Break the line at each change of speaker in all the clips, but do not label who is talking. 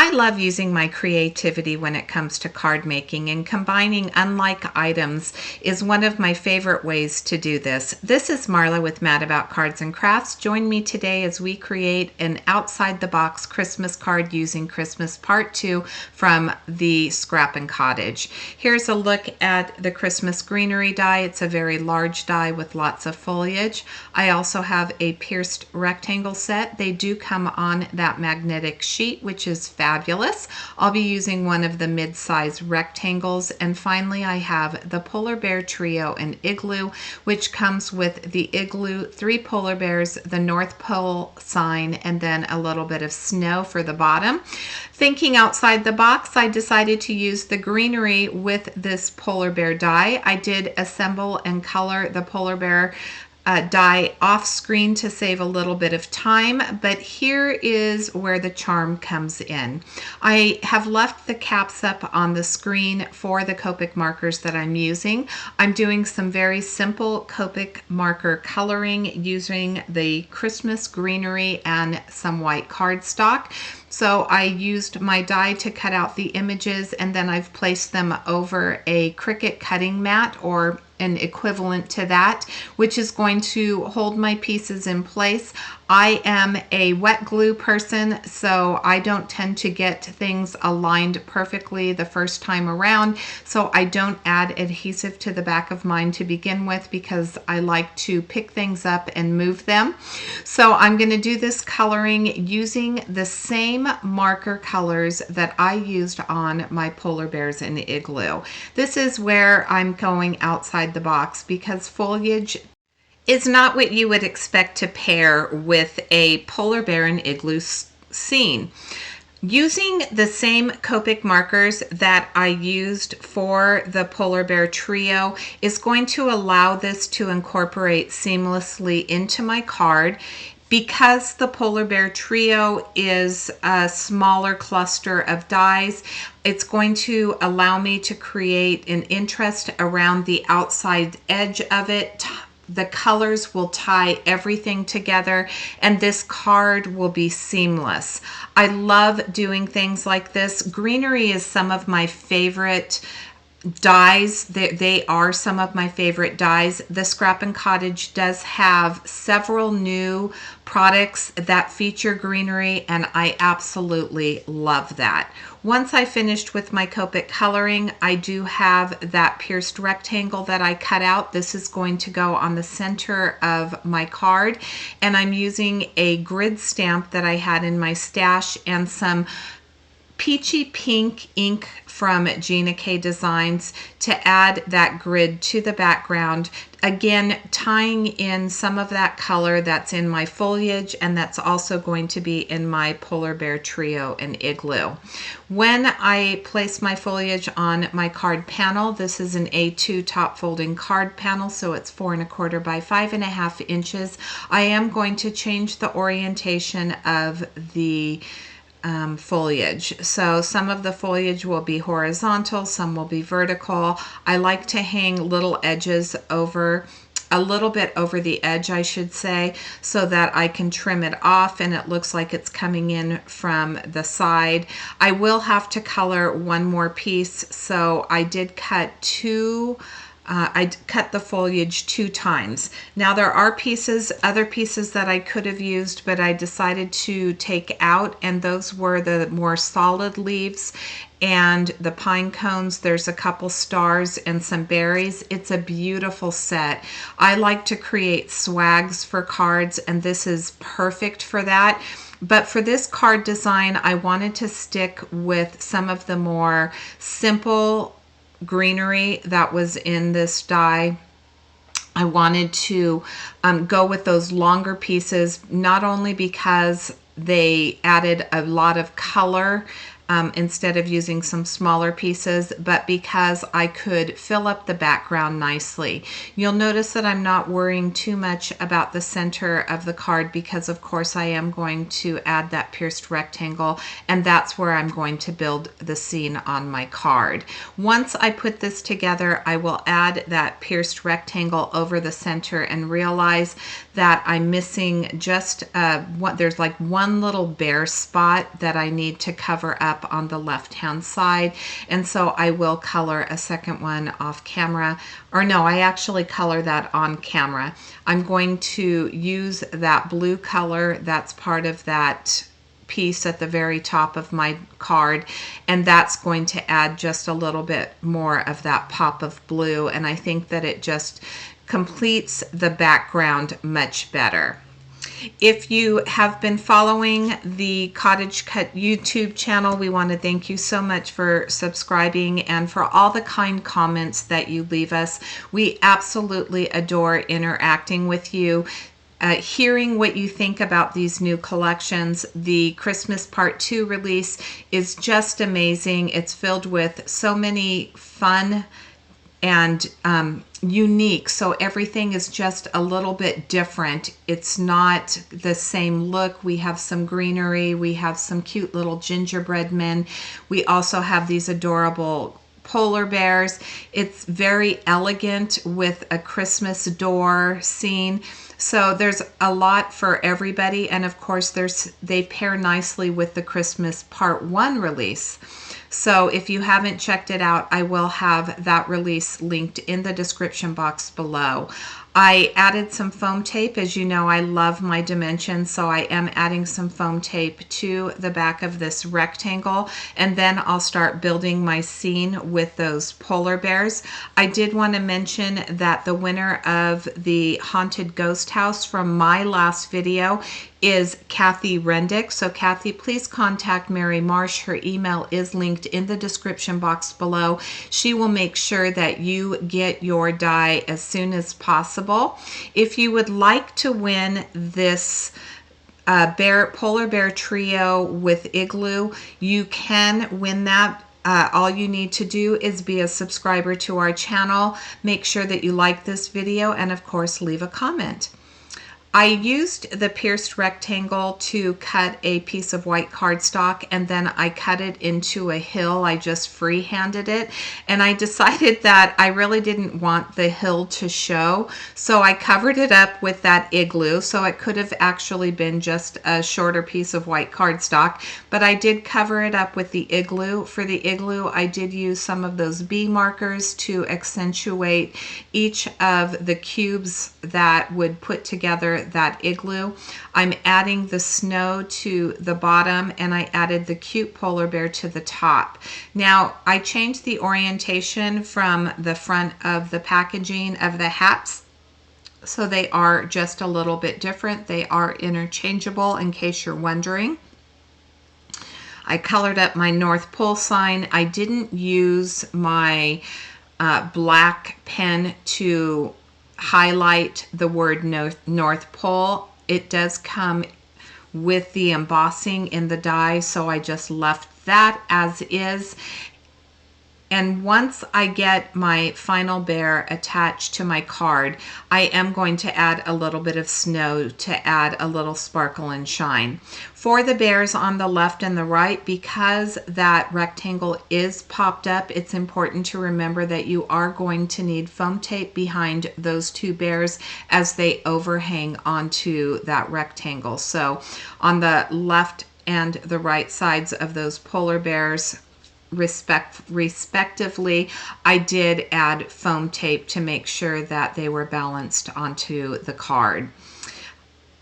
I love using my creativity when it comes to card making, and combining unlike items is one of my favorite ways to do this. This is Marla with Mad About Cards and Crafts. Join me today as we create an outside the box Christmas card using Christmas Part 2 from the Scrap and Cottage. Here's a look at the Christmas Greenery die. It's a very large die with lots of foliage. I also have a pierced rectangle set. They do come on that magnetic sheet, which is fabulous. I'll be using one of the mid-size rectangles. And finally, I have the Polar Bear Trio and Igloo, which comes with the Igloo, 3 polar bears, the North Pole sign, and then a little bit of snow for the bottom. Thinking outside the box, I decided to use the Greenery with this polar bear die. I did assemble and color the polar bear die off screen to save a little bit of time, but here is where the charm comes in. I have left the caps up on the screen for the Copic markers that I'm using. I'm doing some very simple Copic marker coloring using the Christmas Greenery and some white cardstock. So I used my die to cut out the images, and then I've placed them over a Cricut cutting mat or an equivalent to that, which is going to hold my pieces in place. I am a wet glue person, so I don't tend to get things aligned perfectly the first time around, so I don't add adhesive to the back of mine to begin with because I like to pick things up and move them. So I'm going to do this coloring using the same marker colors that I used on my polar bears in Igloo. This is where I'm going outside the box because foliage is not what you would expect to pair with a polar bear and Igloo scene. Using the same Copic markers that I used for the Polar Bear Trio is going to allow this to incorporate seamlessly into my card. Because the Polar Bear Trio is a smaller cluster of dies, it's going to allow me to create an interest around the outside edge of it. The colors will tie everything together, and this card will be seamless. I love doing things like this. Greenery is some of my favorite dies. They are some of my favorite dies. The Scrap and Cottage does have several new products that feature Greenery, and I absolutely love that. Once I finished with my Copic coloring, I do have that pierced rectangle that I cut out. This is going to go on the center of my card, and I'm using a grid stamp that I had in my stash and some peachy pink ink from Gina K Designs to add that grid to the background. Again, tying in some of that color that's in my foliage, and that's also going to be in my Polar Bear Trio and Igloo. When I place my foliage on my card panel, this is an A2 top folding card panel, so it's 4 1/4 by 5.5 inches. I am going to change the orientation of the foliage. So some of the foliage will be horizontal, some will be vertical. I like to hang little edges over, a little bit over the edge, I should say, so that I can trim it off and it looks like it's coming in from the side. I will have to color one more piece, so I did cut I cut the foliage 2 times. Now there are other pieces that I could have used, but I decided to take out, and those were the more solid leaves and the pine cones. There's a couple stars and some berries. It's a beautiful set. I like to create swags for cards, and this is perfect for that. But for this card design, I wanted to stick with some of the more simple Greenery that was in this die. I wanted to go with those longer pieces, not only because they added a lot of color instead of using some smaller pieces, but because I could fill up the background nicely. You'll notice that I'm not worrying too much about the center of the card because of course I am going to add that pierced rectangle, and that's where I'm going to build the scene on my card. Once I put this together, I will add that pierced rectangle over the center and realize that I'm missing just there's like one little bare spot that I need to cover up up on the left hand side, and so I will color a second one off camera, or no, I actually color that on camera. I'm going to use that blue color that's part of that piece at the very top of my card, and that's going to add just a little bit more of that pop of blue, and I think that it just completes the background much better. If you have been following the Cottage Cut YouTube channel, we want to thank you so much for subscribing and for all the kind comments that you leave us. We absolutely adore interacting with you. Hearing what you think about these new collections. The Christmas Part 2 release is just amazing. It's filled with so many fun and unique, so everything is just a little bit different. It's not the same look. We have some greenery, we have some cute little gingerbread men, we also have these adorable polar bears. It's very elegant with a Christmas door scene. So there's a lot for everybody, and of course they pair nicely with the Christmas Part 1 release. So if you haven't checked it out, I will have that release linked in the description box below. I added some foam tape. As you know, I love my dimensions, so I am adding some foam tape to the back of this rectangle, and then I'll start building my scene with those polar bears. I did want to mention that the winner of the Haunted Ghost House from my last video is Kathy Rendick. So Kathy, please contact Mary Marsh. Her email is linked in the description box below. She will make sure that you get your die as soon as possible. If you would like to win this polar bear trio with Igloo, you can win that. All you need to do is be a subscriber to our channel. Make sure that you like this video, and of course leave a comment. I used the pierced rectangle to cut a piece of white cardstock, and then I cut it into a hill. I just freehanded it, and I decided that I really didn't want the hill to show, so I covered it up with that Igloo. So it could have actually been just a shorter piece of white cardstock, but I did cover it up with the Igloo. For the Igloo, I did use some of those bee markers to accentuate each of the cubes that would put together that Igloo. I'm adding the snow to the bottom, and I added the cute polar bear to the top. Now I changed the orientation from the front of the packaging of the hats, so they are just a little bit different. They are interchangeable, in case you're wondering. I colored up my North Pole sign. I didn't use my black pen to highlight the word North Pole. It does come with the embossing in the die, so I just left that as is. And once I get my final bear attached to my card, I am going to add a little bit of snow to add a little sparkle and shine. For the bears on the left and the right, because that rectangle is popped up, it's important to remember that you are going to need foam tape behind those two bears as they overhang onto that rectangle. So on the left and the right sides of those polar bears, respectively, I did add foam tape to make sure that they were balanced onto the card.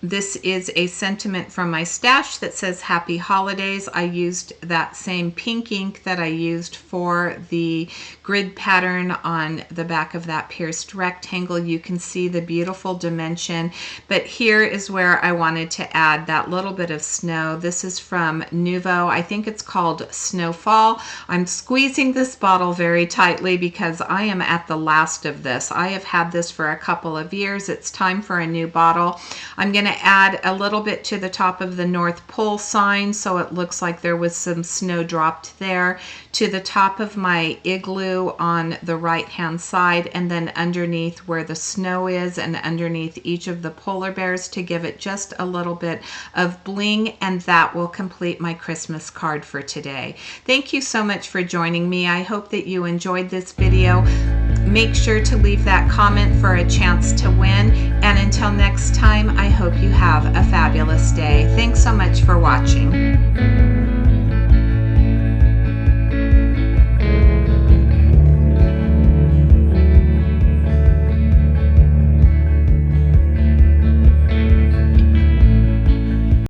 This is a sentiment from my stash that says Happy Holidays. I used that same pink ink that I used for the grid pattern on the back of that pierced rectangle. You can see the beautiful dimension, but here is where I wanted to add that little bit of snow. This is from Nuvo. I think it's called Snowfall. I'm squeezing this bottle very tightly because I am at the last of this. I have had this for a couple of years. It's time for a new bottle. I'm going to add a little bit to the top of the North Pole sign so it looks like there was some snow dropped there, to the top of my Igloo on the right hand side, and then underneath where the snow is and underneath each of the polar bears to give it just a little bit of bling, and that will complete my Christmas card for today. Thank you so much for joining me. I hope that you enjoyed this video. Make sure to leave that comment for a chance to win, and until next time, I hope you have a fabulous day. Thanks so much for watching.